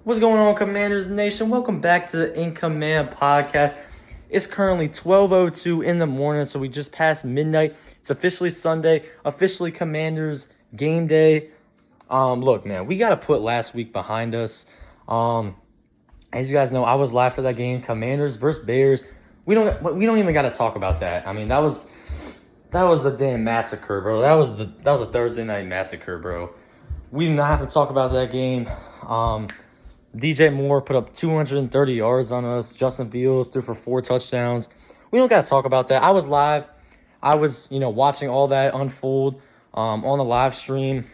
What's going on, Commanders Nation? Welcome back to the In Command podcast. It's currently 12:02 in the morning, so we just passed midnight. It's officially Sunday, officially Commanders game day. Look, man, we got to put last week behind us. As you guys know, I was live for that game, Commanders versus Bears. We don't even got to talk about that. I mean, that was a damn massacre, bro. That was a Thursday night massacre, bro. We do not have to talk about that game. DJ Moore put up 230 yards on us. Justin Fields threw for 4 touchdowns. We don't got to talk about that. I was live. I was, watching all that unfold on the live stream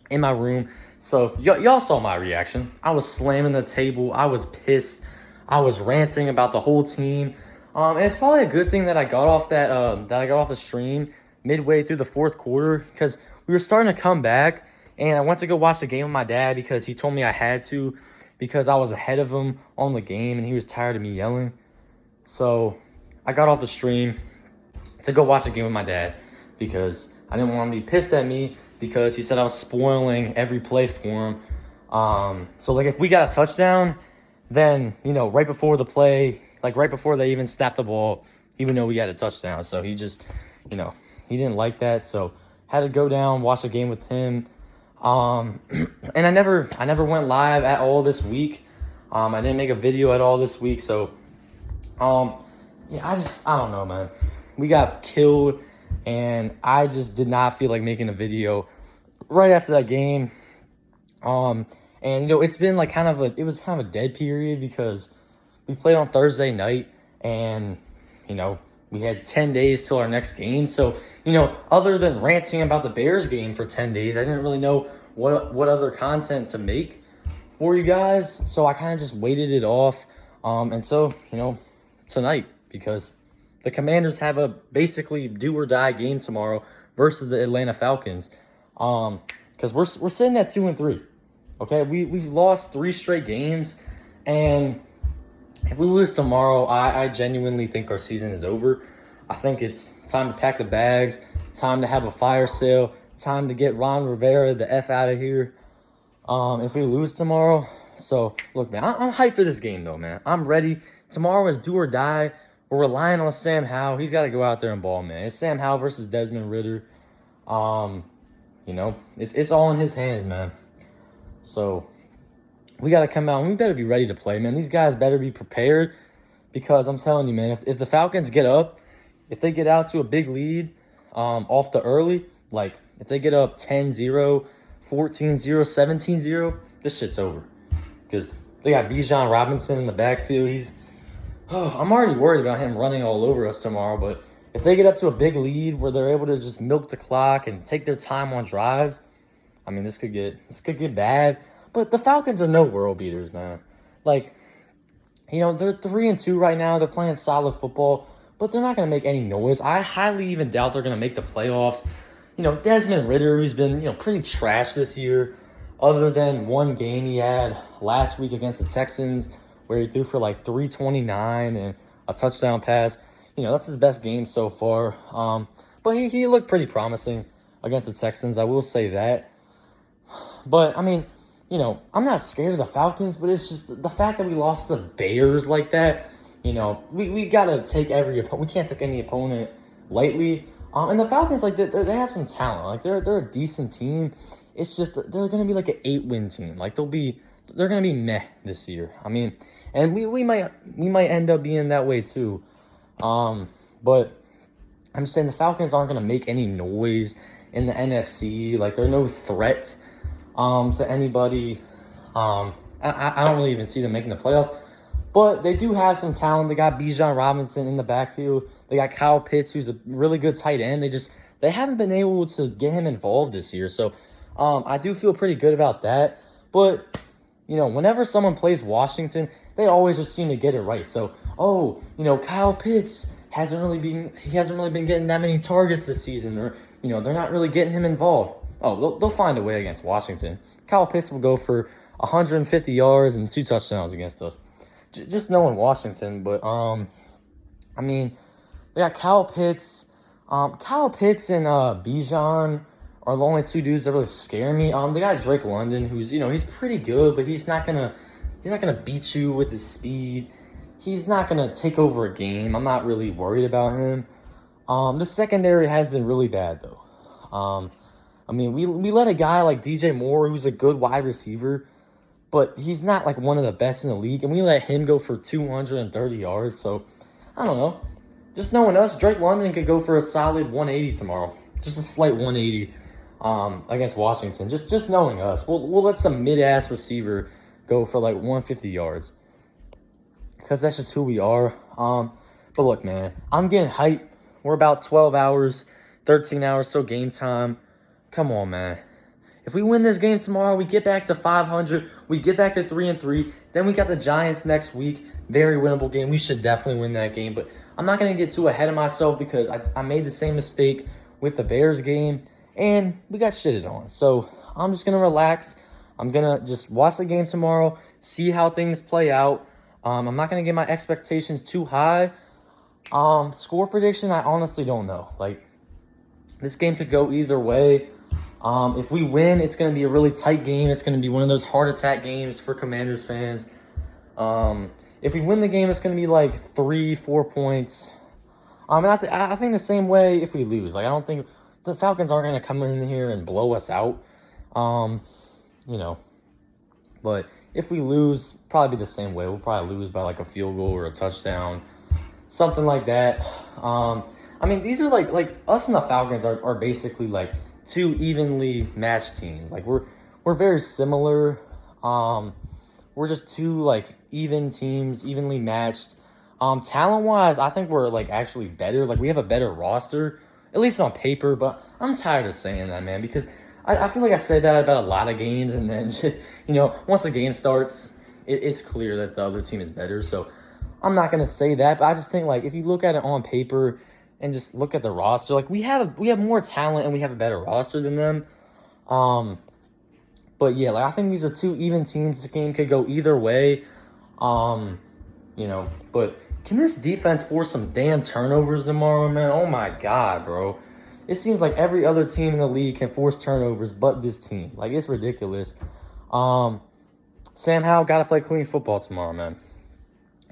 in my room. So y'all saw my reaction. I was slamming the table. I was pissed. I was ranting about the whole team. And it's probably a good thing that I got off the stream midway through the fourth quarter because we were starting to come back. And I went to go watch the game with my dad because he told me I had to because I was ahead of him on the game and he was tired of me yelling. So I got off the stream to go watch the game with my dad because I didn't want him to be pissed at me because he said I was spoiling every play for him. So if we got a touchdown, then, right before the play, right before they even snapped the ball, he would know we had a touchdown. So he just, he didn't like that. So had to go down, watch the game with him. And I never went live at all this week. I didn't make a video at all this week. So, I don't know, man. We got killed and I just did not feel like making a video right after that game. And it's been it was kind of a dead period because we played on Thursday night and, we had 10 days till our next game. So, other than ranting about the Bears game for 10 days, I didn't really know what other content to make for you guys. So I kind of just waited it off until, tonight because the Commanders have a basically do or die game tomorrow versus the Atlanta Falcons. Because we're sitting at 2-3. Okay, we've lost 3 straight games, and if we lose tomorrow, I genuinely think our season is over. I think it's time to pack the bags, time to have a fire sale, time to get Ron Rivera the F out of here if we lose tomorrow. So, look, man, I'm hyped for this game, though, man. I'm ready. Tomorrow is do or die. We're relying on Sam Howell. He's got to go out there and ball, man. It's Sam Howell versus Desmond Ridder. It's all in his hands, man. So we got to come out and we better be ready to play, man. These guys better be prepared because I'm telling you, man, if the Falcons get up, if they get out to a big lead off the early, if they get up 10-0, 14-0, 17-0, this shit's over because they got Bijan Robinson in the backfield. I'm already worried about him running all over us tomorrow, but if they get up to a big lead where they're able to just milk the clock and take their time on drives, I mean, this could get bad. But the Falcons are no world beaters, man. They're 3-2 right now. They're playing solid football, but they're not going to make any noise. I highly even doubt they're going to make the playoffs. Desmond Ridder, who's been, pretty trash this year, other than one game he had last week against the Texans where he threw for 329 and a touchdown pass. That's his best game so far. But he looked pretty promising against the Texans. I will say that. But, I mean, I'm not scared of the Falcons, but it's just the fact that we lost to the Bears like that. We got to take we can't take any opponent lightly. And the Falcons, they have some talent. They're a decent team. It's just they're going to be an 8-win team. They're going to be meh this year. I mean, and we might end up being that way too. But I'm just saying the Falcons aren't going to make any noise in the NFC. They're no threat to anybody. I don't really even see them making the playoffs. But they do have some talent. They got Bijan Robinson in the backfield. They got Kyle Pitts, who's a really good tight end. They haven't been able to get him involved this year. So I do feel pretty good about that. But, whenever someone plays Washington, they always just seem to get it right. So, Kyle Pitts hasn't really been getting that many targets this season. Or, they're not really getting him involved. Oh, they'll find a way against Washington. Kyle Pitts will go for 150 yards and 2 touchdowns against us. Just knowing Washington, but I mean, they got Kyle Pitts and Bijan are the only two dudes that really scare me. They got Drake London, who's, he's pretty good, but he's not gonna beat you with his speed. He's not gonna take over a game. I'm not really worried about him. The secondary has been really bad though. We let a guy like DJ Moore, who's a good wide receiver, but he's not like one of the best in the league, and we let him go for 230 yards. So I don't know. Just knowing us, Drake London could go for a solid 180 tomorrow. Just a slight 180 against Washington. Just knowing us. We'll let some mid-ass receiver go for like 150 yards. Because that's just who we are. But look, man, I'm getting hyped. We're about 12 hours, 13 hours till game time. Come on, man. If we win this game tomorrow, we get back to 500. We get back to 3-3. Then we got the Giants next week. Very winnable game. We should definitely win that game. But I'm not going to get too ahead of myself because I made the same mistake with the Bears game. And we got shitted on. So I'm just going to relax. I'm going to just watch the game tomorrow. See how things play out. I'm not going to get my expectations too high. Score prediction, I honestly don't know. Like, this game could go either way. If we win, it's going to be a really tight game. It's going to be one of those heart attack games for Commanders fans. If we win the game, it's going to be like 3-4 points. I think the same way if we lose. Like, I don't think the Falcons aren't going to come in here and blow us out. But if we lose, probably be the same way. We'll probably lose by like a field goal or a touchdown, something like that. These are like us and the Falcons are basically like two evenly matched teams. Like we're very similar. We're just two like even teams, evenly matched. Talent wise, I think we're like actually better. Like we have a better roster, at least on paper. But I'm tired of saying that, man, because I feel like I say that about a lot of games, and then once the game starts, it's clear that the other team is better. So I'm not gonna say that, but I just think like if you look at it on paper and just look at the roster, like we have more talent and we have a better roster than them. But yeah, like I think these are two even teams. This game could go either way. But can this defense force some damn turnovers tomorrow, man? Oh my God, bro. It seems like every other team in the league can force turnovers but this team. Like, it's ridiculous. Sam Howell got to play clean football tomorrow, man.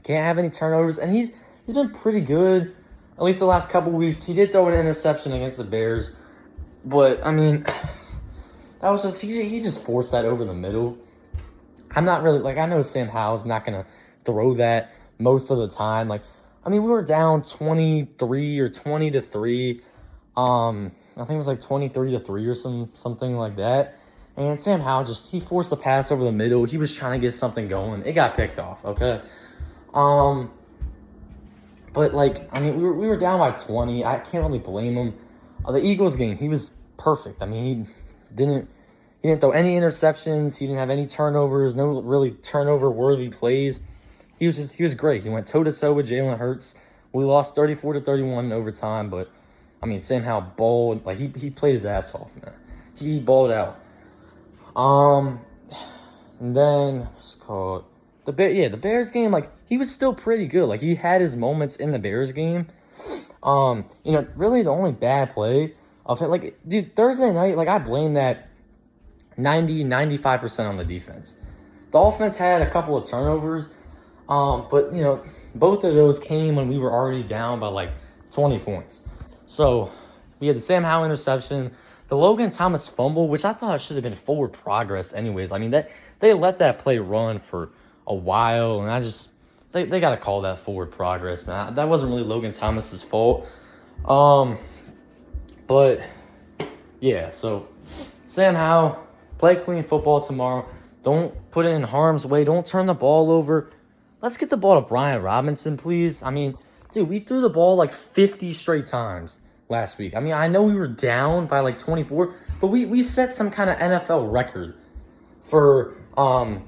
Can't have any turnovers. And he's been pretty good, at least the last couple weeks. He did throw an interception against the Bears. But, that was just, he just forced that over the middle. I'm not really, like, I know Sam Howell's not going to throw that most of the time. Like, we were down 23 or 20-3. I think it was like 23-3 or something like that. And Sam Howell he forced the pass over the middle. He was trying to get something going. It got picked off, okay? But we were down by 20. I can't really blame him. The Eagles game, he was perfect. He didn't throw any interceptions. He didn't have any turnovers, no really turnover-worthy plays. He was great. He went toe-to-toe with Jalen Hurts. We lost 34-31 in overtime, but Sam Howell balled. Like, he played his ass off, man. He balled out. And then, what's it called? The Bears game, like, he was still pretty good. Like, he had his moments in the Bears game. Really the only bad play of it, like, dude, Thursday night, like, I blame that 95% on the defense. The offense had a couple of turnovers, but, both of those came when we were already down by, like, 20 points. So, we had the Sam Howell interception, the Logan Thomas fumble, which I thought should have been forward progress anyways. They let that play run for a while, and they got to call that forward progress, man. That wasn't really Logan Thomas's fault. But, yeah, so Sam Howell, play clean football tomorrow. Don't put it in harm's way. Don't turn the ball over. Let's get the ball to Brian Robinson, please. Dude, we threw the ball like 50 straight times last week. I know we were down by like 24, but we set some kind of NFL record for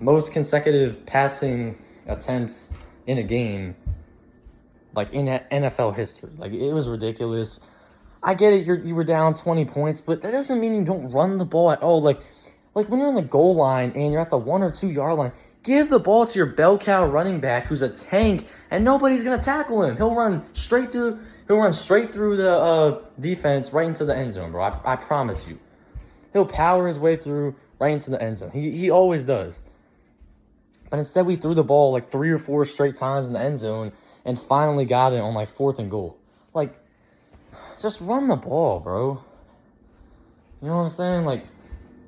most consecutive passing attempts in a game, like in NFL history. Like, it was ridiculous. I get it, you were down 20 points, but that doesn't mean you don't run the ball at all. Like when you're on the goal line and you're at the 1 or 2 yard line, give the ball to your bell cow running back who's a tank, and nobody's gonna tackle him. He'll run straight through the defense right into the end zone, bro. I promise you. he'll power his way through right into the end zone. He always does. But instead, we threw the ball like 3 or 4 straight times in the end zone and finally got it on like 4th and goal. Like, just run the ball, bro. You know what I'm saying? Like,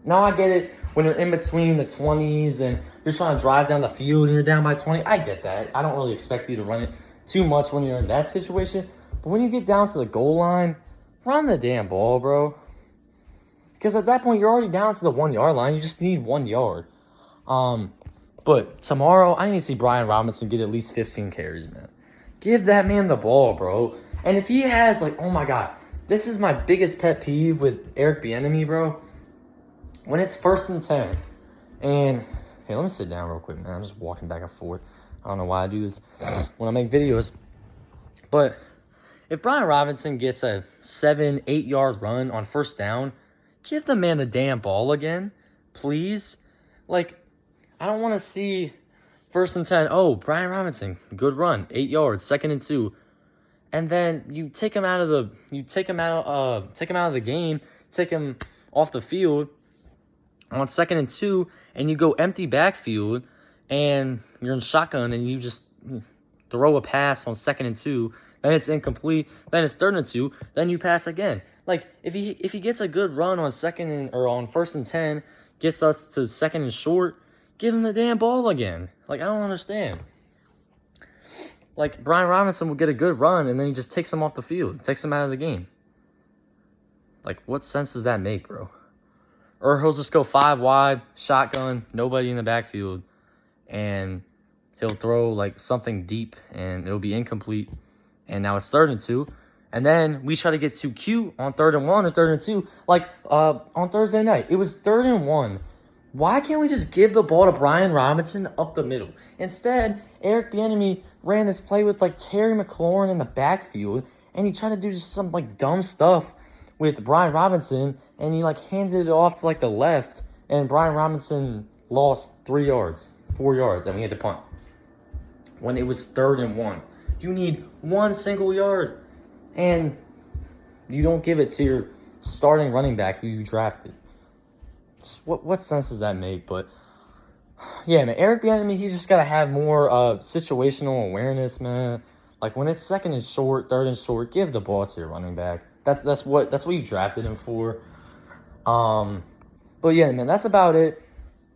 now I get it when you're in between the 20s and you're trying to drive down the field and you're down by 20. I get that. I don't really expect you to run it too much when you're in that situation. But when you get down to the goal line, run the damn ball, bro. Because at that point, you're already down to the 1 yard line. You just need 1 yard. But tomorrow, I need to see Brian Robinson get at least 15 carries, man. Give that man the ball, bro. And if he has, like, oh my God, this is my biggest pet peeve with Eric Bieniemy, bro. When it's 1st and 10, and hey, let me sit down real quick, man. I'm just walking back and forth. I don't know why I do this when I make videos. But if Brian Robinson gets a 7-8 yard run on 1st down, give the man the damn ball again, please. Like, I don't want to see 1st and 10. Oh, Brian Robinson, good run, 8 yards, 2nd and 2, and then you take him out of the game, take him off the field on 2nd and 2, and you go empty backfield, and you're in shotgun, and you just throw a pass on 2nd and 2. Then it's incomplete. Then it's 3rd and 2. Then you pass again. Like, if he gets a good run on 1st and 10, gets us to 2nd and short, give him the damn ball again. Like, I don't understand. Like, Brian Robinson will get a good run, and then he just takes him off the field, takes him out of the game. Like, what sense does that make, bro? Or he'll just go 5 wide, shotgun, nobody in the backfield, and he'll throw, like, something deep, and it'll be incomplete. And now it's 3rd and 2. And then we try to get too cute on 3rd and 1 or 3rd and 2. Like, on Thursday night, it was 3rd and 1. Why can't we just give the ball to Brian Robinson up the middle? Instead, Eric Bieniemy ran this play with, like, Terry McLaurin in the backfield, and he tried to do just some, like, dumb stuff with Brian Robinson, and he, like, handed it off to, like, the left, and Brian Robinson lost 3 yards, 4 yards, and we had to punt. When it was 3rd and 1. You need 1 single yard, and you don't give it to your starting running back who you drafted. What sense does that make? But yeah, man, Eric Bieniemy, he's just gotta have more situational awareness, man. Like, when it's 2nd and short, 3rd and short, give the ball to your running back. That's what you drafted him for. But yeah, man, that's about it.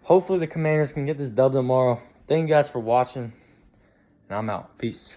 Hopefully the Commanders can get this dub tomorrow. Thank you guys for watching, and I'm out. Peace.